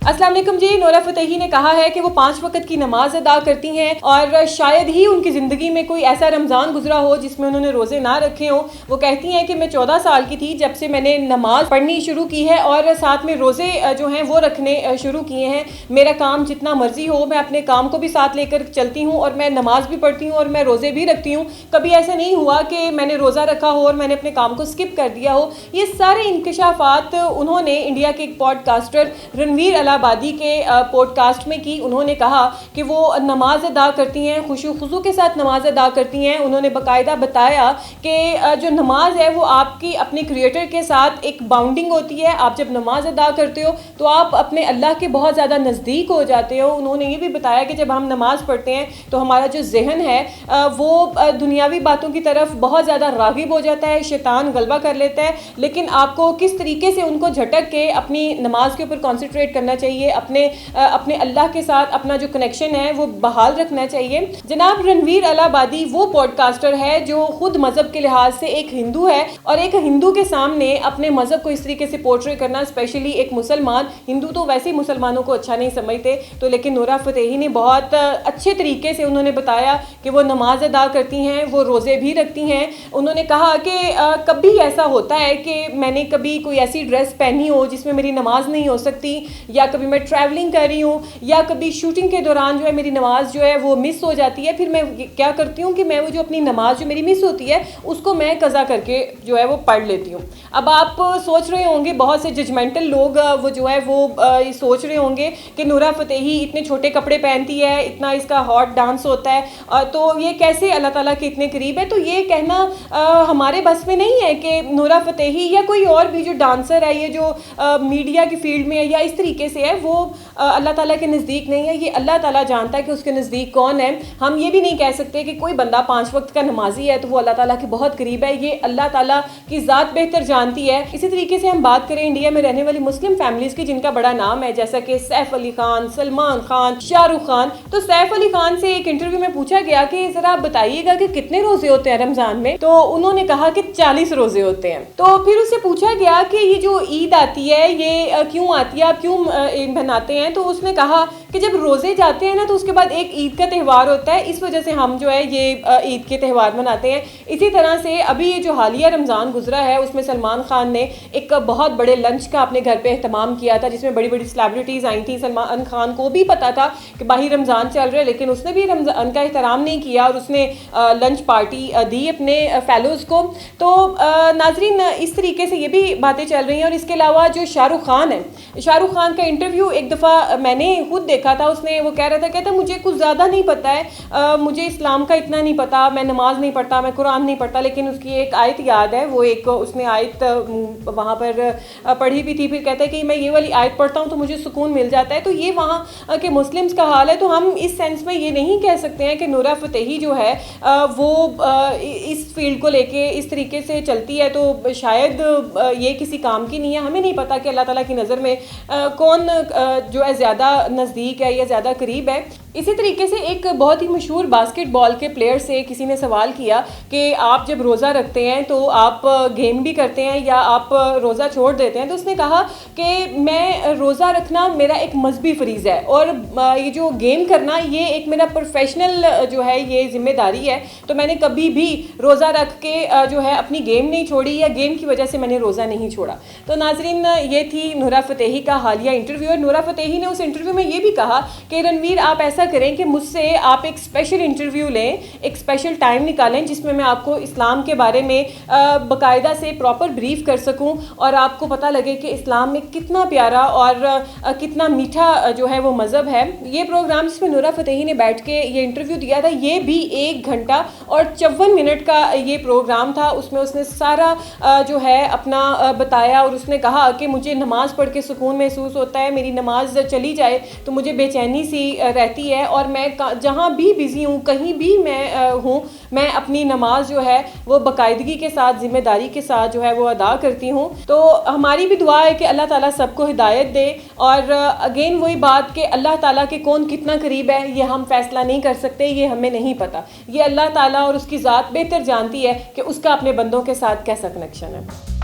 अस्सलाम वालेकुम जी। Nora Fatehi ने कहा है कि वो 5 वक्त की नमाज अदा करती हैं और शायद ही उनकी ज़िंदगी में कोई ऐसा रमज़ान गुजरा हो जिसमें उन्होंने रोज़े ना रखे हों। वो कहती हैं कि मैं 14 साल की थी जब से मैंने नमाज पढ़नी शुरू की है और साथ में रोज़े जो हैं वो रखने शुरू किए हैं। मेरा काम जितना मर्जी हो, मैं अपने काम को भी साथ लेकर चलती हूँ और मैं नमाज भी पढ़ती हूँ और मैं रोज़े भी रखती हूँ। कभी ऐसा नहीं हुआ कि मैंने रोज़ा रखा हो और मैंने अपने काम को स्किप कर दिया हो। ये सारे इंकशाफात उन्होंने इंडिया के एक पॉडकास्टर रणवीर अलाहाबादी के पॉडकास्ट में की। उन्होंने कहा कि वो नमाज अदा करती हैं, खुशू खुजू के साथ नमाज अदा करती हैं। उन्होंने बाकायदा बताया कि जो नमाज है वो आपकी अपने क्रिएटर के साथ एक बाउंडिंग होती है। आप जब नमाज अदा करते हो तो आप अपने अल्लाह के बहुत ज़्यादा नज़दीक हो जाते हो। उन्होंने ये भी बताया कि जब हम नमाज पढ़ते हैं तो हमारा जो जहन है वो दुनियावी बातों की तरफ बहुत ज़्यादा राग़िब हो जाता है, शैतान गलबा कर लेता है। लेकिन आपको किस तरीके से उनको झटक के अपनी नमाज के ऊपर कॉन्सेंट्रेट करना चाहिए, अपने अल्लाह के साथ अपना जो कनेक्शन है वो बहाल रखना चाहिए। जनाब रणवीर अलाहाबादी वो पॉडकास्टर है जो खुद मज़हब के लिहाज से एक हिंदू है और एक हिंदू के सामने अपने मज़हब को इस तरीके से पोर्ट्रे करना, स्पेशली एक मुसलमान, हिंदू तो वैसे ही मुसलमानों को अच्छा नहीं समझते, तो लेकिन नोरा फतेही ने बहुत अच्छे तरीके से उन्होंने बताया कि वो नमाज अदा करती हैं, वो रोज़े भी रखती हैं। उन्होंने कहा कि कभी ऐसा होता है कि मैंने कभी कोई ऐसी ड्रेस पहनी हो जिसमें मेरी नमाज नहीं हो सकती, या कभी मैं ट्रैवलिंग कर रही हूँ, या कभी शूटिंग के दौरान जो है मेरी नमाज जो है वो मिस हो जाती है। फिर मैं क्या करती हूँ कि मैं वो जो अपनी नमाज जो मेरी मिस होती है उसको मैं कज़ा करके जो है वो पढ़ लेती हूँ। अब आप सोच रहे होंगे, बहुत से जजमेंटल लोग वो जो है वो सोच रहे होंगे कि नोरा फतेही इतने छोटे कपड़े पहनती है, इतना इसका हॉट डांस होता है, तो ये कैसे अल्लाह ताला के इतने करीब है। तो ये कहना हमारे बस में नहीं है कि नोरा फतेही या कोई और भी जो डांसर है, ये जो मीडिया की फील्ड में है या इस तरीके से है, वो अल्लाह ताला के नज़दीक नहीं है। ये अल्लाह ताला जानता है कि उसके नज़दीक कौन है। हम ये भी नहीं कह सकते कि कोई बंदा 5 वक्त का नमाजी है तो वो अल्लाह ताला के बहुत करीब है। ये अल्लाह ताला की ज़ात बेहतर जानती है। इसी तरीके से हम बात करें इंडिया में रहने वाली मुस्लिम फैमिलीज़ की जिनका बड़ा नाम है, जैसा कि सैफ अली खान, सलमान खान, शाहरुख खान। तो सैफ अली खान से एक इंटरव्यू में पूछा गया कि ज़रा आप बताइएगा कि कितने रोज़े होते हैं रमज़ान में, तो उन्होंने कहा कि 40 रोज़े होते हैं। तो फिर उससे पूछा गया कि ये जो ईद आती है ये क्यों आती है, आप क्यों मनाते हैं, तो उसने कहा कि जब रोज़े जाते हैं ना तो उसके बाद एक ईद का त्यौहार होता है, इस वजह से हम जो है ये ईद के त्यौहार मनाते हैं। इसी तरह से अभी ये जो हालिया रमज़ान गुजरा है उसमें सलमान खान ने एक बहुत बड़े लंच का अपने घर पे एहतमाम किया था जिसमें बड़ी बड़ी सेलिब्रिटीज़ आई थी। सलमान खान को भी पता था कि बाहर रमज़ान चल रहा है, लेकिन उसने भी रमज़ान का एहतराम नहीं किया और उसने लंच पार्टी दी अपने फेलोज़ को। तो नाजरीन, इस तरीके से ये भी बातें चल रही हैं। और इसके अलावा जो शाहरुख खान है, शाहरुख खान का इंटरव्यू एक दफ़ा मैंने खुद देखा था। उसने वो कह रहा था, कहता मुझे कुछ ज़्यादा नहीं पता है, मुझे इस्लाम का इतना नहीं पता, मैं नमाज नहीं पढ़ता, मैं कुरान नहीं पढ़ता, लेकिन उसकी एक आयत याद है, वो एक उसने आयत वहाँ पर पढ़ी भी थी। फिर कहता है कि मैं ये वाली आयत पढ़ता हूँ तो मुझे सुकून मिल जाता है। तो ये वहाँ के मुस्लिम्स का हाल है। तो हम इस सेंस में ये नहीं कह सकते हैं कि नोरा फतेही जो है वो इस फील्ड को लेके इस तरीके से चलती है तो शायद ये किसी काम की नहीं है। हमें नहीं पता कि अल्लाह ताला की नज़र में कौन जो है ज़्यादा नज़दीक है या ज़्यादा करीब है। इसी तरीके से एक बहुत ही मशहूर बास्केटबॉल के प्लेयर से किसी ने सवाल किया कि आप जब रोज़ा रखते हैं तो आप गेम भी करते हैं या आप रोज़ा छोड़ देते हैं, तो उसने कहा कि मैं रोज़ा रखना मेरा एक मजहबी फ़रीज़ है और ये जो गेम करना ये एक मेरा प्रोफेशनल जो है ये ज़िम्मेदारी है। तो मैंने कभी भी रोज़ा रख के जो है अपनी गेम नहीं छोड़ी या गेम की वजह से मैंने रोज़ा नहीं छोड़ा। तो नाजरीन, ये थी नोरा फतेही का हालिया इंटरव्यू। और नोरा फतेही ने उस इंटरव्यू में ये भी कहा कि रणवीर आप ऐसा करें कि मुझसे आप एक स्पेशल इंटरव्यू लें, एक स्पेशल टाइम निकालें जिसमें मैं आपको इस्लाम के बारे में बाकायदा से प्रॉपर ब्रीफ कर सकूं और आपको पता लगे कि इस्लाम में कितना प्यारा और कितना मीठा जो है वो मज़हब है। ये प्रोग्राम जिसमें नोरा फतेही ने बैठ के ये इंटरव्यू दिया था, ये भी 1 घंटा और 54 मिनट का ये प्रोग्राम था। उसमें उसने सारा जो है अपना बताया और उसने कहा कि मुझे नमाज़ पढ़ के सुकून महसूस होता है, मेरी नमाज चली जाए तो मुझे बेचैनी सी रहती है और मैं जहाँ भी बिज़ी हूँ, कहीं भी मैं हूँ, मैं अपनी नमाज जो है वो बाकायदगी के साथ, ज़िम्मेदारी के साथ जो है वो अदा करती हूँ। तो हमारी भी दुआ है कि अल्लाह ताला सबको हिदायत दे। और अगेन वही बात कि अल्लाह ताला के कौन कितना करीब है ये हम फैसला नहीं कर सकते, ये हमें नहीं पता। ये अल्लाह ताला और उसकी ज़ात बेहतर जानती है कि उसका अपने बंदों के साथ कैसा कनेक्शन है।